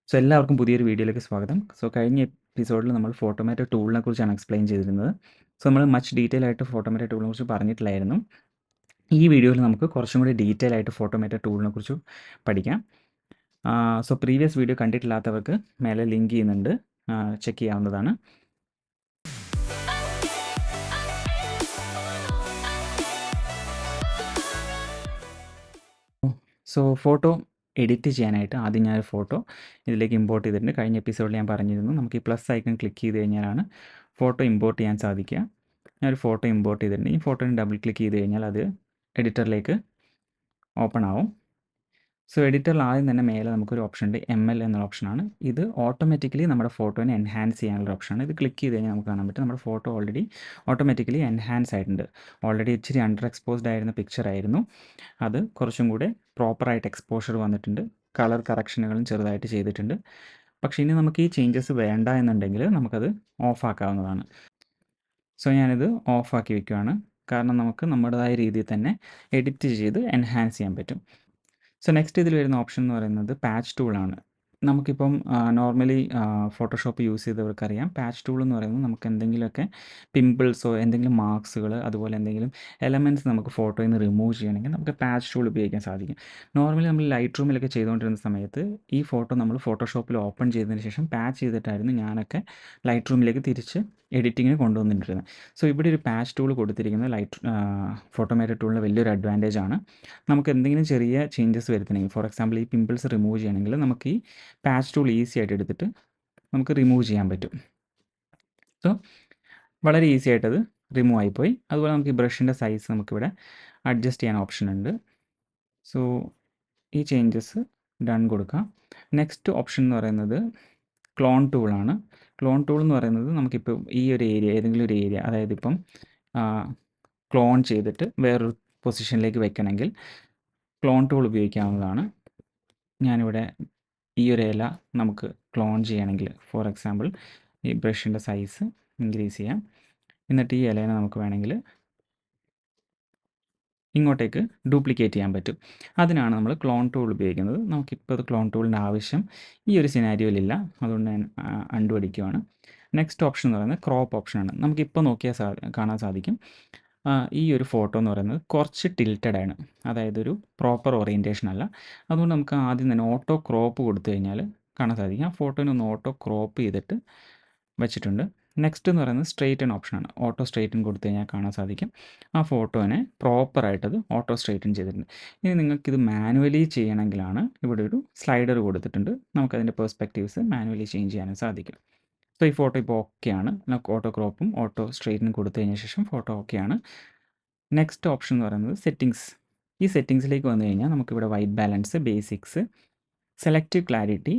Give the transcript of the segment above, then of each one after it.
So എല്ലാവർക്കും പുതിയൊരു വീഡിയോയിലേക്ക് സ്വാഗതം. സോ കഴിഞ്ഞ എപ്പിസോഡിൽ നമ്മൾ ഫോട്ടോമാറ്റോ ടൂളിനെ കുറിച്ചാണ് എക്സ്പ്ലെയിൻ ചെയ്തിരുന്നത്. സോ നമ്മൾ മച്ച് ഡീറ്റെയിൽ ആയിട്ട് ഫോട്ടോമാറ്റോ ടൂളിനെ കുറിച്ച് പറഞ്ഞിട്ടില്ലായിരുന്നു. ഈ വീഡിയോയിൽ നമുക്ക് കുറച്ചും കൂടി ഡീറ്റെയിൽ ആയിട്ട് ഫോട്ടോമാറ്റോ ടൂളിനെ കുറിച്ച് പഠിക്കാം. സോ പ്രീവിയസ് വീഡിയോ കണ്ടിട്ടില്ലാത്തവർക്ക് മേലെ ലിങ്ക് ചെയ്യുന്നുണ്ട്, ചെക്ക് ചെയ്യാവുന്നതാണ്. സോ ഫോട്ടോ എഡിറ്റ് ചെയ്യാനായിട്ട് ആദ്യം ഞാനൊരു ഫോട്ടോ ഇതിലേക്ക് ഇമ്പോർട്ട് ചെയ്തിട്ടുണ്ട്. കഴിഞ്ഞ എപ്പിസോഡിൽ ഞാൻ പറഞ്ഞിരുന്നു നമുക്ക് ഈ പ്ലസ് ഐക്കൺ ക്ലിക്ക് ചെയ്ത് കഴിഞ്ഞാലാണ് ഫോട്ടോ ഇമ്പോർട്ട് ചെയ്യാൻ സാധിക്കുക. ഞാനൊരു ഫോട്ടോ ഇമ്പോർട്ട് ചെയ്തിട്ടുണ്ട്. ഈ ഫോട്ടോയിൽ ഡബിൾ ക്ലിക്ക് ചെയ്ത് കഴിഞ്ഞാൽ അത് എഡിറ്ററിലേക്ക് ഓപ്പൺ ആവും. സോ എഡിറ്ററിൽ ആദ്യം തന്നെ മേലെ നമുക്കൊരു ഓപ്ഷൻ ഉണ്ട്, ML എന്നുള്ള ഓപ്ഷനാണ്. ഇത് ഓട്ടോമാറ്റിക്കലി നമ്മുടെ ഫോട്ടോനെ എൻഹാൻസ് ചെയ്യാനുള്ള ഓപ്ഷനാണ്. ഇത് ക്ലിക്ക് ചെയ്ത് കഴിഞ്ഞാൽ നമുക്ക് കാണാൻ പറ്റും നമ്മുടെ ഫോട്ടോ ഓൾറെഡി ഓട്ടോമാറ്റിക്കലി എൻഹാൻസ് ആയിട്ടുണ്ട്. ഓൾറെഡി ഇച്ചിരി അണ്ടർ എക്സ്പോസ്ഡ് ആയിരുന്ന പിക്ചർ ആയിരുന്നു, അത് കുറച്ചും കൂടെ പ്രോപ്പറായിട്ട് എക്സ്പോഷർ വന്നിട്ടുണ്ട്. കളർ കറക്ഷനുകളും ചെറുതായിട്ട് ചെയ്തിട്ടുണ്ട്. പക്ഷേ ഇനി നമുക്ക് ഈ ചേഞ്ചസ് വേണ്ട എന്നുണ്ടെങ്കിൽ നമുക്കത് ഓഫാക്കാവുന്നതാണ്. സോ ഞാനിത് ഓഫാക്കി വെക്കുകയാണ്. കാരണം നമുക്ക് നമ്മുടേതായ രീതിയിൽ തന്നെ എഡിറ്റ് ചെയ്ത് എൻഹാൻസ് ചെയ്യാൻ പറ്റും. സോ നെക്സ്റ്റ് ഇതിൽ വരുന്ന ഓപ്ഷൻ എന്ന് പറയുന്നത് പാച്ച് ടൂളാണ്. നമുക്കിപ്പം നോർമലി ഫോട്ടോഷോപ്പ് യൂസ് ചെയ്തവർക്കറിയാം, പാച്ച് ടൂൾ എന്ന് പറയുന്നത് നമുക്ക് എന്തെങ്കിലുമൊക്കെ പിമ്പിൾസോ എന്തെങ്കിലും മാർക്സുകൾ അതുപോലെ എന്തെങ്കിലും എലമെൻറ്റ്സ് നമുക്ക് ഫോട്ടോയിൽ നിന്ന് റിമൂവ് ചെയ്യണമെങ്കിൽ നമുക്ക് പാച്ച് ടൂൾ ഉപയോഗിക്കാൻ സാധിക്കും. നോർമലി നമ്മൾ ലൈറ്റ് റൂമിലൊക്കെ ചെയ്തുകൊണ്ടിരുന്ന സമയത്ത് ഈ ഫോട്ടോ നമ്മൾ ഫോട്ടോഷോപ്പിൽ ഓപ്പൺ ചെയ്തതിന് ശേഷം പാച്ച് ചെയ്തിട്ടായിരുന്നു ഞാനൊക്കെ ലൈറ്റ് റൂമിലേക്ക് തിരിച്ച് എഡിറ്റിങ്ങിന് കൊണ്ടുവന്നിട്ടിരുന്നത്. സോ ഇവിടെ ഒരു പാച്ച് ടൂൾ കൊടുത്തിരിക്കുന്നത് ഫോട്ടോമാറ്റോ ടൂളിൻ്റെ വലിയൊരു അഡ്വാൻറ്റേജ് ആണ്. നമുക്ക് എന്തെങ്കിലും ചെറിയ ചേഞ്ചസ് വരുത്തണമെങ്കിൽ, ഫോർ എക്സാമ്പിൾ ഈ പിമ്പിൾസ് റിമൂവ് ചെയ്യണമെങ്കിൽ നമുക്ക് ഈ പാച്ച് ടൂൾ ഈസി ആയിട്ട് എടുത്തിട്ട് നമുക്ക് റിമൂവ് ചെയ്യാൻ പറ്റും. സോ വളരെ ഈസി ആയിട്ടത് റിമൂവ് ആയിപ്പോയി. അതുപോലെ നമുക്ക് ഈ ബ്രഷിൻ്റെ സൈസ് നമുക്കിവിടെ അഡ്ജസ്റ്റ് ചെയ്യാൻ ഓപ്ഷൻ ഉണ്ട്. സോ ഈ ചേഞ്ചസ് ഡൺ കൊടുക്കാം. നെക്സ്റ്റ് ഓപ്ഷൻ എന്ന് പറയുന്നത് ക്ലോൺ ടൂളാണ്. ക്ലോൺ ടൂൾ എന്ന് പറയുന്നത് നമുക്കിപ്പോൾ ഈ ഒരു ഏരിയ, ഏതെങ്കിലും ഒരു ഏരിയ, അതായത് ഇപ്പം ക്ലോൺ ചെയ്തിട്ട് വേറൊരു പൊസിഷനിലേക്ക് വെക്കണമെങ്കിൽ ക്ലോൺ ടൂൾ ഉപയോഗിക്കാവുന്നതാണ്. ഞാനിവിടെ ഈ ഒരു ഇല നമുക്ക് ക്ലോൺ ചെയ്യണമെങ്കിൽ, ഫോർ എക്സാമ്പിൾ ഈ ബ്രഷിൻ്റെ സൈസ് ഇൻക്രീസ് ചെയ്യാം. എന്നിട്ട് ഈ ഇലേനെ നമുക്ക് വേണമെങ്കിൽ ഇങ്ങോട്ടേക്ക് ഡ്യൂപ്ലിക്കേറ്റ് ചെയ്യാൻ പറ്റും. അതിനാണ് നമ്മൾ ക്ലോൺ ടൂൾ ഉപയോഗിക്കുന്നത്. നമുക്കിപ്പോൾ അത് ക്ലോൺ ടൂളിൻ്റെ ആവശ്യം ഈ ഒരു സിനാരിയോയിലില്ല, അതുകൊണ്ട് ഞാൻ അൺഡു അടിക്കുകയാണ്. നെക്സ്റ്റ് ഓപ്ഷൻ എന്ന് പറയുന്നത് ക്രോപ്പ് ഓപ്ഷനാണ്. നമുക്കിപ്പോൾ നോക്കിയാൽ കാണാൻ സാധിക്കും ഈ ഒരു ഫോട്ടോ എന്ന് പറയുന്നത് കുറച്ച് ടിൽറ്റഡ് ആണ്, അതായത് ഒരു പ്രോപ്പർ ഓറിയൻറ്റേഷൻ അല്ല. അതുകൊണ്ട് നമുക്ക് ആദ്യം തന്നെ ഓട്ടോ ക്രോപ്പ് കൊടുത്തു കഴിഞ്ഞാൽ കാണാൻ സാധിക്കും ആ ഫോട്ടോനെ ഒന്ന് ഓട്ടോ ക്രോപ്പ് ചെയ്തിട്ട് വെച്ചിട്ടുണ്ട്. നെക്സ്റ്റ് എന്ന് പറയുന്നത് സ്ട്രെയിറ്റൻ ഓപ്ഷനാണ്. ഓട്ടോ സ്ട്രെയിറ്റൻ കൊടുത്തു കഴിഞ്ഞാൽ കാണാൻ സാധിക്കും ആ ഫോട്ടോനെ പ്രോപ്പറായിട്ടത് ഓട്ടോ സ്ട്രെയിറ്റൻ ചെയ്തിട്ടുണ്ട്. ഇനി നിങ്ങൾക്കിത് മാനുവലി ചെയ്യണമെങ്കിലാണ് ഇവിടെ ഒരു സ്ലൈഡർ കൊടുത്തിട്ടുണ്ട്, നമുക്കതിൻ്റെ പെർസ്പെക്റ്റീവ്സ് മാനുവലി ചേഞ്ച് ചെയ്യാനും സാധിക്കും. സോ ഈ ഫോട്ടോ ഇപ്പോൾ ഓക്കെയാണ്. നമുക്ക് ഓട്ടോ ക്രോപ്പും ഓട്ടോ സ്ട്രെയിറ്റനും കൊടുത്തു കഴിഞ്ഞ ശേഷം ഫോട്ടോ ഓക്കെയാണ്. നെക്സ്റ്റ് ഓപ്ഷൻ എന്ന് പറയുന്നത് സെറ്റിങ്സ്. ഈ സെറ്റിങ്സിലേക്ക് വന്നു കഴിഞ്ഞാൽ നമുക്കിവിടെ white balance, basics, selective clarity,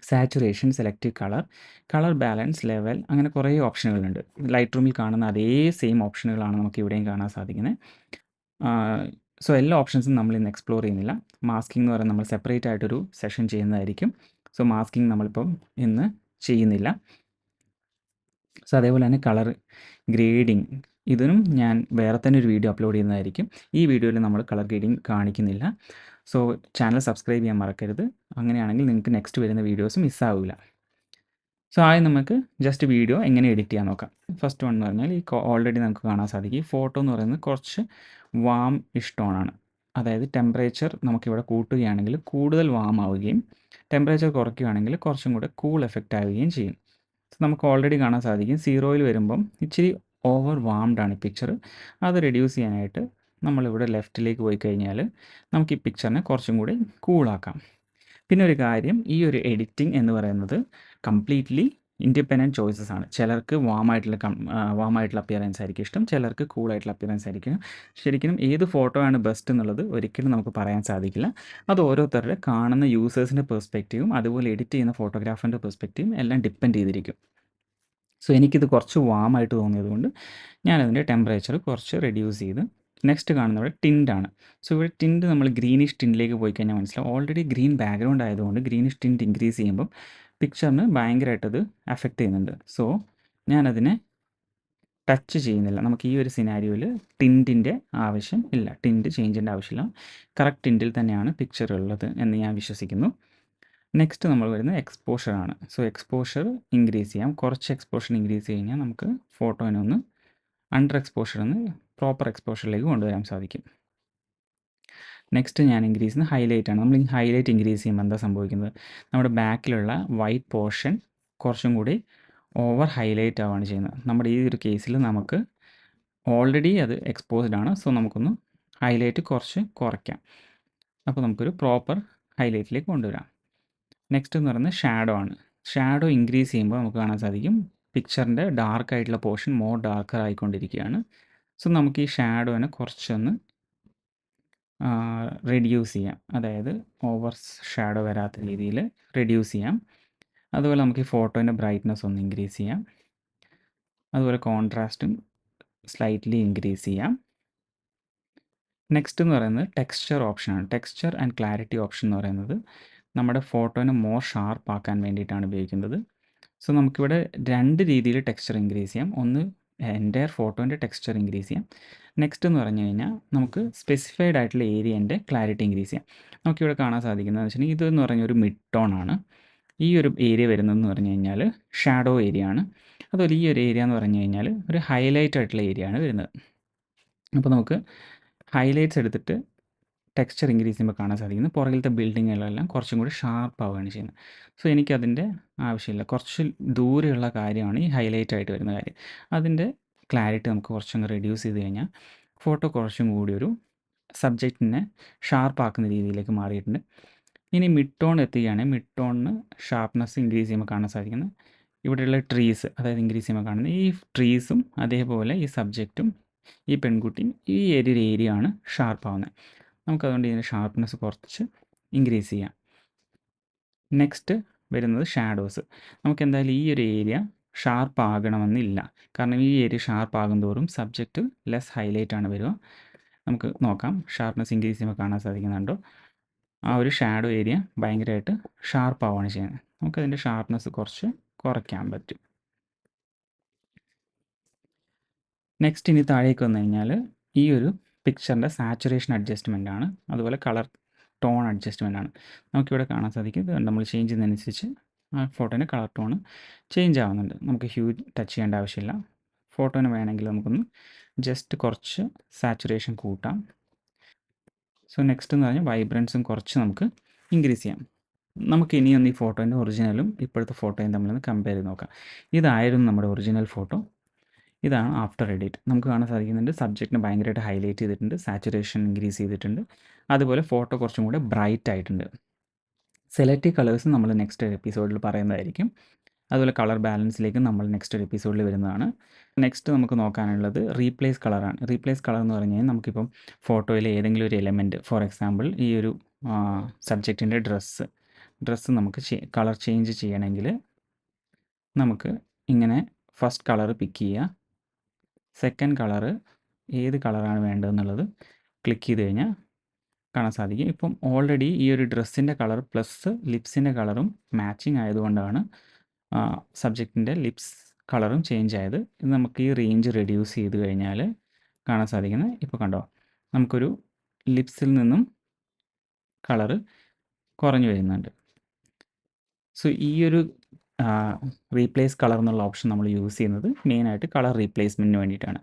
saturation, selective colour, colour balance, level, അങ്ങനെ കുറേ ഓപ്ഷനുകളുണ്ട്. ലൈറ്റ് റൂമിൽ കാണുന്ന അതേ സെയിം ഓപ്ഷനുകളാണ് നമുക്ക് ഇവിടെയും കാണാൻ സാധിക്കുന്നത്. സോ എല്ലാ ഓപ്ഷൻസും നമ്മൾ ഇന്ന് എക്സ്പ്ലോർ ചെയ്യുന്നില്ല. മാസ്കിംഗ് എന്ന് പറയുന്നത് നമ്മൾ സെപ്പറേറ്റ് ആയിട്ടൊരു സെഷൻ ചെയ്യുന്നതായിരിക്കും. സോ മാസ്കിംഗ് നമ്മളിപ്പം ഇന്ന് ചെയ്യുന്നില്ല. സോ അതേപോലെ തന്നെ കളർ ഗ്രേഡിങ്, ഇതിനും ഞാൻ വേറെ തന്നെ ഒരു വീഡിയോ അപ്ലോഡ് ചെയ്യുന്നതായിരിക്കും. ഈ വീഡിയോയിൽ നമ്മൾ കളർ ഗ്രേഡിങ് കാണിക്കുന്നില്ല. സോ ചാനൽ സബ്സ്ക്രൈബ് ചെയ്യാൻ മറക്കരുത്. അങ്ങനെയാണെങ്കിൽ നിങ്ങൾക്ക് നെക്സ്റ്റ് വരുന്ന വീഡിയോസ് മിസ്സാവില്ല. സോ ആദ്യം നമുക്ക് ജസ്റ്റ് വീഡിയോ എങ്ങനെ എഡിറ്റ് ചെയ്യാൻ നോക്കാം. ഫസ്റ്റ് വൺ എന്ന് പറഞ്ഞാൽ ഈ ഓൾറെഡി നമുക്ക് കാണാൻ സാധിക്കും ഈ ഫോട്ടോ എന്ന് പറയുന്നത് കുറച്ച് വാം ഇഷ്ടമാണ്. അതായത് ടെമ്പറേച്ചർ നമുക്കിവിടെ കൂട്ടുകയാണെങ്കിൽ കൂടുതൽ വാം ആവുകയും ടെമ്പറേച്ചർ കുറയ്ക്കുകയാണെങ്കിൽ കുറച്ചും കൂടെ കൂൾ എഫക്റ്റ് ആവുകയും ചെയ്യും. നമുക്ക് ഓൾറെഡി കാണാൻ സാധിക്കും 0-ൽ വരുമ്പം ഇച്ചിരി ഓവർ വാംഡാണ് ഈ പിക്ചർ. അത് റെഡ്യൂസ് ചെയ്യാനായിട്ട് നമ്മളിവിടെ ലെഫ്റ്റിലേക്ക് പോയി കഴിഞ്ഞാൽ നമുക്ക് ഈ പിക്ചറിനെ കുറച്ചും കൂടി കൂളാക്കാം. പിന്നെ ഒരു കാര്യം, ഈ ഒരു എഡിറ്റിംഗ് എന്ന് പറയുന്നത് കംപ്ലീറ്റ്ലി ഇൻഡിപെൻഡൻറ്റ് ചോയ്സസ് ആണ്. ചിലർക്ക് വാമായിട്ടുള്ള അപ്പിയറൻസ് ആയിരിക്കും ഇഷ്ടം, ചിലർക്ക് കൂളായിട്ടുള്ള അപ്പിയറൻസ് ആയിരിക്കും. ശരിക്കും ഏത് ഫോട്ടോ ആണ് ബെസ്റ്റ് എന്നുള്ളത് ഒരിക്കലും നമുക്ക് പറയാൻ സാധിക്കില്ല. അത് ഓരോരുത്തരുടെ കാണുന്ന യൂസേഴ്സിൻ്റെ പെർസ്പെക്റ്റീവും അതുപോലെ എഡിറ്റ് ചെയ്യുന്ന ഫോട്ടോഗ്രാഫറിൻ്റെ പെർസ്പെക്റ്റീവും എല്ലാം ഡിപ്പെൻഡ് ചെയ്തിരിക്കും. സോ എനിക്കിത് കുറച്ച് വാമായിട്ട് തോന്നിയതുകൊണ്ട് ഞാനതിൻ്റെ ടെമ്പറേച്ചർ കുറച്ച് റെഡ്യൂസ് ചെയ്ത്. നെക്സ്റ്റ് കാണുന്നത് ഇവിടെ ടിൻറ്റാണ്. സോ ഇവിടെ ടിൻറ്റ് നമ്മൾ ഗ്രീനിഷ് ടിൻറ്റിലേക്ക് പോയി കഴിഞ്ഞാൽ മനസ്സിലാവും ഓൾറെഡി ഗ്രീൻ ബാക്ക്ഗ്രൗണ്ട് ആയതുകൊണ്ട് ഗ്രീനിഷ് ടിൻറ്റ് ഇൻക്രീസ് ചെയ്യുമ്പം പിക്ചറിന് ഭയങ്കരമായിട്ടത് എഫക്റ്റ് ചെയ്യുന്നുണ്ട്. സോ ഞാനതിനെ ടച്ച് ചെയ്യുന്നില്ല. നമുക്ക് ഈ ഒരു സിനാരിയോയിൽ ടിൻറ്റിൻ്റെ ആവശ്യം ഇല്ല, ടിൻറ്റ് ചേഞ്ചിൻ്റെ ആവശ്യമില്ല. കറക്റ്റ് ടിൻറ്റിൽ തന്നെയാണ് പിക്ചർ ഉള്ളത് എന്ന് ഞാൻ വിശ്വസിക്കുന്നു. നെക്സ്റ്റ് നമ്മൾ വരുന്നത് എക്സ്പോഷറാണ്. സോ എക്സ്പോഷർ ഇൻക്രീസ് ചെയ്യാം. കുറച്ച് എക്സ്പോഷർ ഇൻക്രീസ് കഴിഞ്ഞാൽ നമുക്ക് ഫോട്ടോനെ ഒന്ന് അണ്ടർ എക്സ്പോഷറിൽ നിന്ന് പ്രോപ്പർ എക്സ്പോഷറിലേക്ക് കൊണ്ടുവരാൻ സാധിക്കും. നെക്സ്റ്റ് ഞാൻ ഇൻക്രീസ് ചെയ്യുന്നത് ഹൈലൈറ്റ് ആണ്. നമ്മൾ ഈ ഹൈലൈറ്റ് ഇൻക്രീസ് ചെയ്യുമ്പോൾ എന്താ സംഭവിക്കുന്നത്, നമ്മുടെ ബാക്കിലുള്ള വൈറ്റ് പോർഷൻ കുറച്ചും കൂടി ഓവർ ഹൈലൈറ്റ് ആവുകയാണ് ചെയ്യുന്നത്. നമ്മുടെ ഈ ഒരു കേസിൽ നമുക്ക് ഓൾറെഡി അത് എക്സ്പോസ്ഡ് ആണ്. സോ നമുക്കൊന്ന് ഹൈലൈറ്റ് കുറച്ച് കുറയ്ക്കാം. അപ്പോൾ നമുക്കൊരു പ്രോപ്പർ ഹൈലൈറ്റിലേക്ക് കൊണ്ടുവരാം. നെക്സ്റ്റ് എന്ന് പറയുന്നത് ഷാഡോ ആണ്. ഷാഡോ ഇൻക്രീസ് ചെയ്യുമ്പോൾ നമുക്ക് കാണാൻ സാധിക്കും പിക്ചറിൻ്റെ ഡാർക്ക് ആയിട്ടുള്ള പോർഷൻ മോർ ഡാർക്കർ ആയിക്കൊണ്ടിരിക്കുകയാണ്. സോ നമുക്ക് ഈ ഷാഡോനെ കുറച്ചൊന്ന് റെഡ്യൂസ് ചെയ്യാം. അതായത് ഓവർ ഷാഡോ വരാത്ത രീതിയിൽ റെഡ്യൂസ് ചെയ്യാം. അതുപോലെ നമുക്ക് ഈ ഫോട്ടോൻ്റെ ബ്രൈറ്റ്നസ് ഒന്ന് ഇൻക്രീസ് ചെയ്യാം. അതുപോലെ കോൺട്രാസ്റ്റും സ്ലൈറ്റ്ലി ഇൻക്രീസ് ചെയ്യാം. നെക്സ്റ്റ് എന്ന് പറയുന്നത് ടെക്സ്ചർ ഓപ്ഷനാണ്. ടെക്സ്ചർ ആൻഡ് ക്ലാരിറ്റി ഓപ്ഷൻ എന്ന് പറയുന്നത് നമ്മുടെ ഫോട്ടോനെ മോർ ഷാർപ്പ് ആക്കാൻ വേണ്ടിയിട്ടാണ് ഉപയോഗിക്കുന്നത്. സോ നമുക്കിവിടെ 2 രീതിയിൽ ടെക്സ്ചർ ഇൻക്രീസ് ചെയ്യാം. ഒന്ന് എൻ്റയർ ഫോട്ടോൻ്റെ ടെക്സ്ചർ ഇൻക്രീസ് ചെയ്യാം. നെക്സ്റ്റ് എന്ന് പറഞ്ഞു കഴിഞ്ഞാൽ നമുക്ക് സ്പെസിഫൈഡ് ആയിട്ടുള്ള ഏരിയൻ്റെ ക്ലാരിറ്റി ഇൻക്രീസ് ചെയ്യാം. നമുക്കിവിടെ കാണാൻ സാധിക്കുന്നതെന്ന് വെച്ചിട്ടുണ്ടെങ്കിൽ ഇതെന്ന് പറഞ്ഞ ഒരു മിഡ് ടോൺ ആണ്. ഈ ഒരു ഏരിയ വരുന്നതെന്ന് പറഞ്ഞു കഴിഞ്ഞാൽ ഷാഡോ ഏരിയ ആണ്. അതുപോലെ ഈ ഒരു ഏരിയ എന്ന് പറഞ്ഞു കഴിഞ്ഞാൽ ഒരു ഹൈലൈറ്റ് ആയിട്ടുള്ള ഏരിയ ആണ് വരുന്നത്. അപ്പോൾ നമുക്ക് ഹൈലൈറ്റ്സ് എടുത്തിട്ട് ടെക്സ്ചർ ഇൻക്രീസ് ചെയ്യുമ്പോൾ കാണാൻ സാധിക്കുന്നത് പുറകിലത്തെ ബിൽഡിങ്ങുകളെല്ലാം കുറച്ചും കൂടി ഷാർപ്പ് ആവുകയാണ് ചെയ്യുന്നത്. സോ എനിക്കതിൻ്റെ ആവശ്യമില്ല. കുറച്ച് ദൂരെയുള്ള കാര്യമാണ് ഈ ഹൈലൈറ്റ് ആയിട്ട് വരുന്ന കാര്യം. അതിൻ്റെ ക്ലാരിറ്റി നമുക്ക് കുറച്ചൊന്ന് റെഡ്യൂസ് ചെയ്ത് കഴിഞ്ഞാൽ ഫോട്ടോ കുറച്ചും കൂടി ഒരു സബ്ജക്റ്റിനെ ഷാർപ്പാക്കുന്ന രീതിയിലേക്ക് മാറിയിട്ടുണ്ട്. ഇനി മിഡ് ടോൺ എത്തുകയാണെങ്കിൽ മിഡ് ടോണിന് ഷാർപ്നെസ് ഇൻക്രീസ് ചെയ്യുമ്പോൾ കാണാൻ സാധിക്കുന്നത് ഇവിടെയുള്ള ട്രീസ്, അതായത് ഇൻക്രീസ് ചെയ്യുമ്പോൾ കാണുന്നത് ഈ ട്രീസും അതേപോലെ ഈ സബ്ജക്റ്റും ഈ പെൺകുട്ടിയും ഈ ഏരിയ ആണ് ഷാർപ്പാവുന്നത്. നമുക്കതുകൊണ്ട് ഇതിൻ്റെ ഷാർപ്നെസ് കുറച്ച് ഇൻക്രീസ് ചെയ്യാം. നെക്സ്റ്റ് വരുന്നത് ഷാഡോസ്. നമുക്ക് എന്തായാലും ഈ ഒരു ഏരിയ ഷാർപ്പ് ആകണമെന്നില്ല. കാരണം ഈ ഏരിയ ഷാർപ്പ് ആകും തോറും സബ്ജക്റ്റ് ലെസ് ഹൈലൈറ്റ് ആണ് വരിക. നമുക്ക് നോക്കാം, ഷാർപ്നെസ് ഇൻക്രീസ് ചെയ്യുമ്പോൾ കാണാൻ സാധിക്കുന്നുണ്ടോ, ആ ഒരു ഷാഡോ ഏരിയ ഭയങ്കരമായിട്ട് ഷാർപ്പ് ആവുകയാണ് ചെയ്യുന്നത്. നമുക്കതിൻ്റെ ഷാർപ്നെസ് കുറച്ച് കുറയ്ക്കാൻ പറ്റും. നെക്സ്റ്റ് ഇനി താഴേക്ക് വന്നു കഴിഞ്ഞാൽ ഈ ഒരു പിക്ചറിൻ്റെ സാച്ചുറേഷൻ അഡ്ജസ്റ്റ്മെൻ്റ് ആണ്. അതുപോലെ കളർ ടോൺ അഡ്ജസ്റ്റ്മെൻ്റ് ആണ്. നമുക്കിവിടെ കാണാൻ സാധിക്കും നമ്മൾ ചേഞ്ച് ചെയ്യുന്നതനുസരിച്ച് ആ ഫോട്ടോൻ്റെ കളർ ടോൺ ചേഞ്ച് ആവുന്നുണ്ട്. നമുക്ക് ഹ്യൂ ടച്ച് ചെയ്യേണ്ട ആവശ്യമില്ല. ഫോട്ടോന് വേണമെങ്കിൽ നമുക്കൊന്ന് ജസ്റ്റ് കുറച്ച് സാച്ചുറേഷൻ കൂട്ടാം. സോ നെക്സ്റ്റ് എന്ന് പറഞ്ഞാൽ വൈബ്രൻസും കുറച്ച് നമുക്ക് ഇൻക്രീസ് ചെയ്യാം. നമുക്ക് ഇനിയൊന്ന് ഈ ഫോട്ടോൻ്റെ ഒറിജിനലും ഇപ്പോഴത്തെ ഫോട്ടോയും തമ്മിലൊന്ന് കമ്പയർ ചെയ്ത് നോക്കാം. ഇതായിരുന്നു നമ്മുടെ ഒറിജിനൽ ഫോട്ടോ, ഇതാണ് ആഫ്റ്റർ എഡിറ്റ്. നമുക്ക് കാണാൻ സാധിക്കുന്നുണ്ട് സബ്ജക്റ്റിനെ ഭയങ്കരമായിട്ട് ഹൈലൈറ്റ് ചെയ്തിട്ടുണ്ട്, സാച്ചുറേഷൻ ഇൻക്രീസ് ചെയ്തിട്ടുണ്ട്. അതുപോലെ ഫോട്ടോ കുറച്ചും കൂടെ ബ്രൈറ്റ് ആയിട്ടുണ്ട്. സെലക്റ്റീവ് കളേഴ്സ് നമ്മൾ നെക്സ്റ്റ് എപ്പിസോഡിൽ പറയുന്നതായിരിക്കും. അതുപോലെ കളർ ബാലൻസിലേക്ക് നമ്മൾ നെക്സ്റ്റ് ഒരു എപ്പിസോഡിൽ വരുന്നതാണ്. നെക്സ്റ്റ് നമുക്ക് നോക്കാനുള്ളത് റീപ്ലേസ് കളറാണ്. റീപ്ലേസ് കളർ എന്ന് പറഞ്ഞു കഴിഞ്ഞാൽ നമുക്കിപ്പം ഫോട്ടോയിലെ ഏതെങ്കിലും ഒരു എലമെൻറ്റ്, ഫോർ എക്സാമ്പിൾ ഈ ഒരു സബ്ജക്റ്റിൻ്റെ ഡ്രസ്സ് നമുക്ക് കളർ ചേഞ്ച് ചെയ്യണമെങ്കിൽ നമുക്ക് ഇങ്ങനെ ഫസ്റ്റ് കളർ പിക്ക് ചെയ്യുക, സെക്കൻഡ് കളറ് ഏത് കളറാണ് വേണ്ടതെന്നുള്ളത് ക്ലിക്ക് ചെയ്ത് കഴിഞ്ഞാൽ കാണാൻ സാധിക്കും. ഇപ്പം ഓൾറെഡി ഈ ഒരു ഡ്രസ്സിൻ്റെ കളർ പ്ലസ് ലിപ്സിൻ്റെ കളറും മാച്ചിങ് ആയതുകൊണ്ടാണ് സബ്ജക്റ്റിൻ്റെ ലിപ്സ് കളറും ചേഞ്ച് ആയത്. ഇത് നമുക്ക് ഈ റേഞ്ച് റെഡ്യൂസ് ചെയ്ത് കഴിഞ്ഞാൽ കാണാൻ സാധിക്കുന്നത്, ഇപ്പോൾ കണ്ടോ, നമുക്കൊരു ലിപ്സിൽ നിന്നും കളറ് കുറഞ്ഞു വരുന്നുണ്ട്. സോ ഈ ഒരു റീപ്ലേസ് കളർ എന്നുള്ള ഓപ്ഷൻ നമ്മൾ യൂസ് ചെയ്യുന്നത് മെയിനായിട്ട് കളർ റീപ്ലേസ്മെൻറ്റിന് വേണ്ടിയിട്ടാണ്.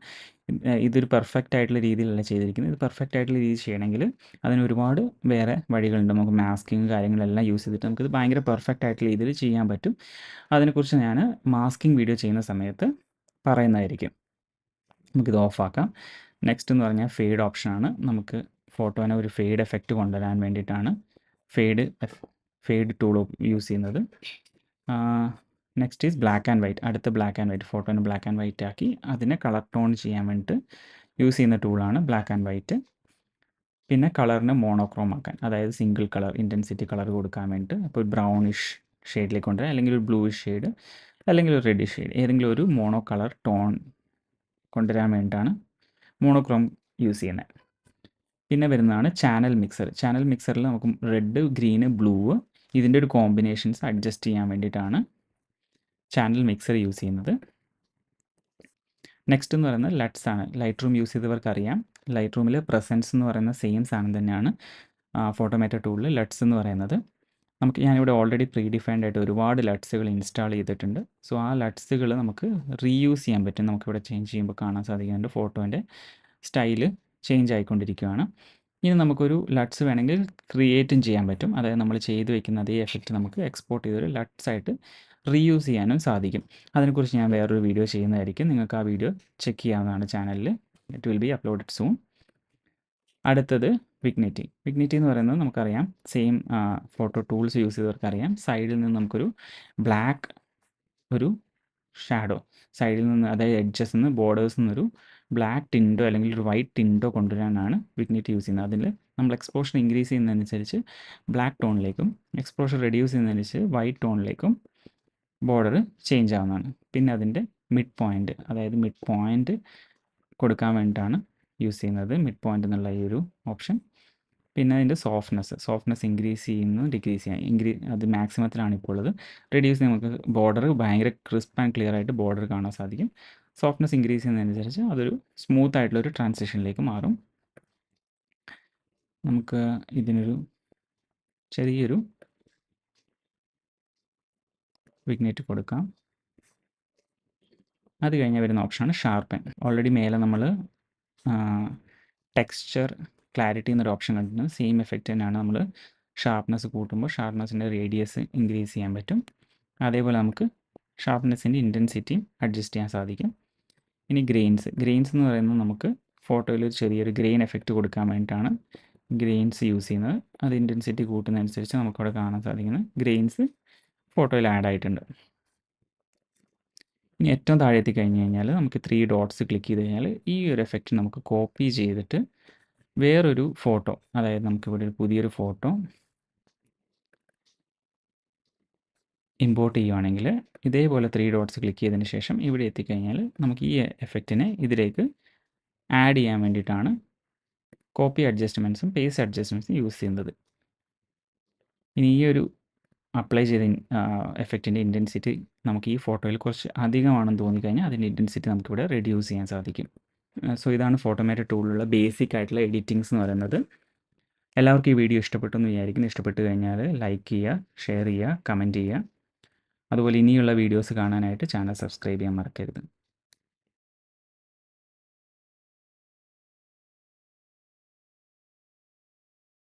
ഇതൊരു പെർഫെക്റ്റ് ആയിട്ടുള്ള രീതിയിലല്ല ചെയ്തിരിക്കുന്നത്. ഇത് പെർഫെക്റ്റ് ആയിട്ടുള്ള രീതിയിൽ ചെയ്യണമെങ്കിൽ അതിന് ഒരുപാട് വേറെ വഴികളുണ്ട്. നമുക്ക് മാസ്കിങ് കാര്യങ്ങളെല്ലാം യൂസ് ചെയ്തിട്ട് നമുക്കിത് ഭയങ്കര പെർഫെക്റ്റ് ആയിട്ടുള്ള രീതിയിൽ ചെയ്യാൻ പറ്റും. അതിനെക്കുറിച്ച് ഞാൻ മാസ്കിങ് വീഡിയോ ചെയ്യുന്ന സമയത്ത് പറയുന്നതായിരിക്കും. നമുക്കിത് ഓഫാക്കാം. നെക്സ്റ്റ് എന്ന് പറഞ്ഞാൽ ഫെയ്ഡ് ഓപ്ഷനാണ്. നമുക്ക് ഫോട്ടോനെ ഒരു ഫെയ്ഡ് എഫക്റ്റ് കൊണ്ടുവരാൻ വേണ്ടിയിട്ടാണ് ഫെയ്ഡ് ടൂൾ യൂസ് ചെയ്യുന്നത്. Next is black and white. അടുത്ത ബ്ലാക്ക് ആൻഡ് വൈറ്റ്, ഫോട്ടോനെ ബ്ലാക്ക് ആൻഡ് വൈറ്റ് ആക്കി അതിനെ കളർ ടോൺ ചെയ്യാൻ വേണ്ടിയിട്ട് യൂസ് ചെയ്യുന്ന ടൂളാണ് ബ്ലാക്ക് ആൻഡ് വൈറ്റ്. പിന്നെ കളറിനെ മോണോക്രോം ആക്കാൻ, അതായത് സിംഗിൾ കളർ ഇൻറ്റൻസിറ്റി കളർ കൊടുക്കാൻ വേണ്ടിയിട്ട് ഇപ്പോൾ ഒരു ബ്രൗണിഷ് ഷെയ്ഡിലേക്ക് കൊണ്ടുവരാം, അല്ലെങ്കിൽ ഒരു ബ്ലൂയിഷ് ഷെയ്ഡ്, അല്ലെങ്കിൽ ഒരു റെഡിഷ് ഷെയ്ഡ്, ഏതെങ്കിലും ഒരു മോണോ കളർ ടോൺ കൊണ്ടുവരാൻ വേണ്ടിയിട്ടാണ് മോണോക്രോം യൂസ് ചെയ്യുന്നത്. പിന്നെ വരുന്നതാണ് ചാനൽ മിക്സർ. ചാനൽ മിക്സറിൽ നമുക്ക് റെഡ്, ഗ്രീന്, ബ്ലൂ ഇതിൻ്റെ ഒരു കോമ്പിനേഷൻസ് അഡ്ജസ്റ്റ് ചെയ്യാൻ വേണ്ടിയിട്ടാണ് ചാനൽ മിക്സർ യൂസ് ചെയ്യുന്നത്. നെക്സ്റ്റ് എന്ന് പറയുന്നത് ലട്സ് ആണ്. ലൈറ്റ് റൂം യൂസ് ചെയ്തവർക്ക് അറിയാം, ലൈറ്റ് റൂമിൽ പ്രസൻസ് എന്ന് പറയുന്ന സെയിം സാധനം തന്നെയാണ് ഫോട്ടോമേറ്റർ ടൂളിൽ ലട്സ് എന്ന് പറയുന്നത്. ഞാനിവിടെ ഓൾറെഡി പ്രീ ഡിഫൈൻഡ് ആയിട്ട് ഒരുപാട് ലട്സുകൾ ഇൻസ്റ്റാൾ ചെയ്തിട്ടുണ്ട്. സോ ആ ലട്സുകൾ നമുക്ക് റീയൂസ് ചെയ്യാൻ പറ്റും. നമുക്കിവിടെ ചേഞ്ച് ചെയ്യുമ്പോൾ കാണാൻ സാധിക്കുന്നുണ്ട് ഫോട്ടോൻ്റെ സ്റ്റൈല് ചേഞ്ച് ആയിക്കൊണ്ടിരിക്കുകയാണ്. ഇനി നമുക്കൊരു ലട്സ് വേണമെങ്കിൽ ക്രിയേറ്റും ചെയ്യാൻ പറ്റും. അതായത് നമ്മൾ ചെയ്ത് വെക്കുന്ന അതേ എഫക്റ്റ് നമുക്ക് എക്സ്പോർട്ട് ചെയ്തൊരു ലട്സ് ആയിട്ട് റീയൂസ് ചെയ്യാനും സാധിക്കും. അതിനെക്കുറിച്ച് ഞാൻ വേറൊരു വീഡിയോ ചെയ്യുന്നതായിരിക്കും. നിങ്ങൾക്ക് ആ വീഡിയോ ചെക്ക് ചെയ്യാവുന്നതാണ് ചാനലിൽ. It will be uploaded soon. അടുത്തത് വിഗ്നിറ്റി. വിഗ്നിറ്റി എന്ന് പറയുന്നത് നമുക്കറിയാം, സെയിം ഫോട്ടോ ടൂൾസ് യൂസ് ചെയ്തവർക്കറിയാം. സൈഡിൽ നിന്ന് നമുക്കൊരു ബ്ലാക്ക് ഒരു ഷാഡോ സൈഡിൽ നിന്ന്, അതായത് എഡ്ജസ് നിന്ന് ബോർഡേഴ്സ് നിന്നൊരു ബ്ലാക്ക് ടിൻറ്റോ അല്ലെങ്കിൽ ഒരു വൈറ്റ് ടിൻറ്റോ കൊണ്ടുവരാനാണ് വിഗ്നിറ്റി യൂസ് ചെയ്യുന്നത്. അതിൽ നമ്മൾ എക്സ്പോഷർ ഇൻക്രീസ് ചെയ്യുന്നതനുസരിച്ച് ബ്ലാക്ക് ടോണിലേക്കും എക്സ്പോഷർ റെഡ്യൂസ് ചെയ്യുന്നതനുസരിച്ച് വൈറ്റ് ടോണിലേക്കും ബോർഡർ ചേഞ്ച് ആവുന്നതാണ്. പിന്നെ അതിൻ്റെ മിഡ് പോയിൻ്റ്, അതായത് മിഡ് പോയിൻ്റ് കൊടുക്കാൻ വേണ്ടിയിട്ടാണ് യൂസ് ചെയ്യുന്നത്, മിഡ് പോയിൻ്റ് എന്നുള്ള ഈ ഒരു ഓപ്ഷൻ. പിന്നെ അതിൻ്റെ സോഫ്റ്റ്നെസ് ഇൻക്രീസ് ചെയ്യുന്നു, ഡിക്രീസ് ചെയ്യാം. അത് മാക്സിമത്തിലാണ് ഇപ്പോൾ ഉള്ളത്. റെഡ്യൂസ് നമുക്ക് ബോർഡർ ഭയങ്കര ക്രിസ്പ് ആൻഡ് ക്ലിയർ ആയിട്ട് ബോർഡർ കാണാൻ സാധിക്കും. സോഫ്റ്റ്നെസ് ഇൻക്രീസ് ചെയ്യുന്നതനുസരിച്ച് അതൊരു സ്മൂത്ത് ആയിട്ടുള്ളൊരു ട്രാൻസിഷനിലേക്ക് മാറും. നമുക്ക് ഇതിനൊരു ചെറിയൊരു വിഗ്നേറ്റ് കൊടുക്കാം. അത് കഴിഞ്ഞ് വരുന്ന ഓപ്ഷനാണ് ഷാർപ്പൻ. ഓൾറെഡി മേലെ നമ്മൾ ടെക്സ്ചർ ക്ലാരിറ്റി എന്നൊരു ഓപ്ഷൻ കണ്ടിട്ടുണ്ട്. സെയിം എഫക്റ്റ് തന്നെയാണ് നമ്മൾ ഷാർപ്നെസ് കൂട്ടുമ്പോൾ ഷാർപ്നെസ്സിൻ്റെ റേഡിയസ് ഇൻക്രീസ് ചെയ്യാൻ പറ്റും. അതേപോലെ നമുക്ക് ഷാർപ്നെസ്സിൻ്റെ ഇൻറ്റൻസിറ്റിയും അഡ്ജസ്റ്റ് ചെയ്യാൻ സാധിക്കും. ഇനി ഗ്രെയിൻസ് എന്ന് പറയുന്നത് നമുക്ക് ഫോട്ടോയിൽ ചെറിയൊരു ഗ്രെയിൻ എഫക്റ്റ് കൊടുക്കാൻ വേണ്ടിയിട്ടാണ് ഗ്രെയിൻസ് യൂസ് ചെയ്യുന്നത്. അത് ഇൻറ്റൻസിറ്റി കൂട്ടുന്നതനുസരിച്ച് നമുക്കവിടെ കാണാൻ സാധിക്കുന്നത് ഗ്രെയിൻസ് ഫോട്ടോയിൽ ആഡ് ആയിട്ടുണ്ട്. ഇനി ഏറ്റവും താഴെ എത്തിക്കഴിഞ്ഞ് കഴിഞ്ഞാൽ നമുക്ക് 3 ഡോട്ട്സ് ക്ലിക്ക് ചെയ്ത് കഴിഞ്ഞാൽ ഈ ഒരു എഫക്റ്റ് നമുക്ക് കോപ്പി ചെയ്തിട്ട് വേറൊരു ഫോട്ടോ, അതായത് നമുക്കിവിടെ ഒരു പുതിയൊരു ഫോട്ടോ ഇമ്പോർട്ട് ചെയ്യുവാണെങ്കിൽ ഇതേപോലെ 3 ഡോട്ട്സ് ക്ലിക്ക് ചെയ്തതിന് ശേഷം ഇവിടെ എത്തിക്കഴിഞ്ഞാൽ നമുക്ക് ഈ എഫക്റ്റിനെ ഇതിലേക്ക് ആഡ് ചെയ്യാൻ വേണ്ടിയിട്ടാണ് കോപ്പി അഡ്ജസ്റ്റ്മെൻറ്റ്സും പേസ്റ്റ് അഡ്ജസ്റ്റ്മെൻറ്റ്സും യൂസ് ചെയ്യുന്നത്. ഇനി ഈ ഒരു അപ്ലൈ ചെയ്ത എഫക്റ്റിൻ്റെ ഇൻറ്റൻസിറ്റി നമുക്ക് ഈ ഫോട്ടോയിൽ കുറച്ച് അധികമാണെന്ന് തോന്നിക്കഴിഞ്ഞാൽ അതിൻ്റെ ഇൻറ്റൻസിറ്റി നമുക്കിവിടെ റെഡ്യൂസ് ചെയ്യാൻ സാധിക്കും. സോ ഇതാണ് ഫോട്ടോമാറ്റർ ടൂളിലുള്ള ബേസിക് ആയിട്ടുള്ള എഡിറ്റിങ്സ് എന്ന് പറയുന്നത്. എല്ലാവർക്കും ഈ വീഡിയോ ഇഷ്ടപ്പെട്ടു എന്ന് വിചാരിക്കുന്നു. ഇഷ്ടപ്പെട്ട് കഴിഞ്ഞാൽ ലൈക്ക് ചെയ്യുക, ഷെയർ ചെയ്യുക, കമൻറ്റ് ചെയ്യുക. അതുപോലെ ഇനിയുള്ള വീഡിയോസ് കാണാനായിട്ട് ചാനൽ സബ്സ്ക്രൈബ് ചെയ്യാൻ മറക്കരുത്.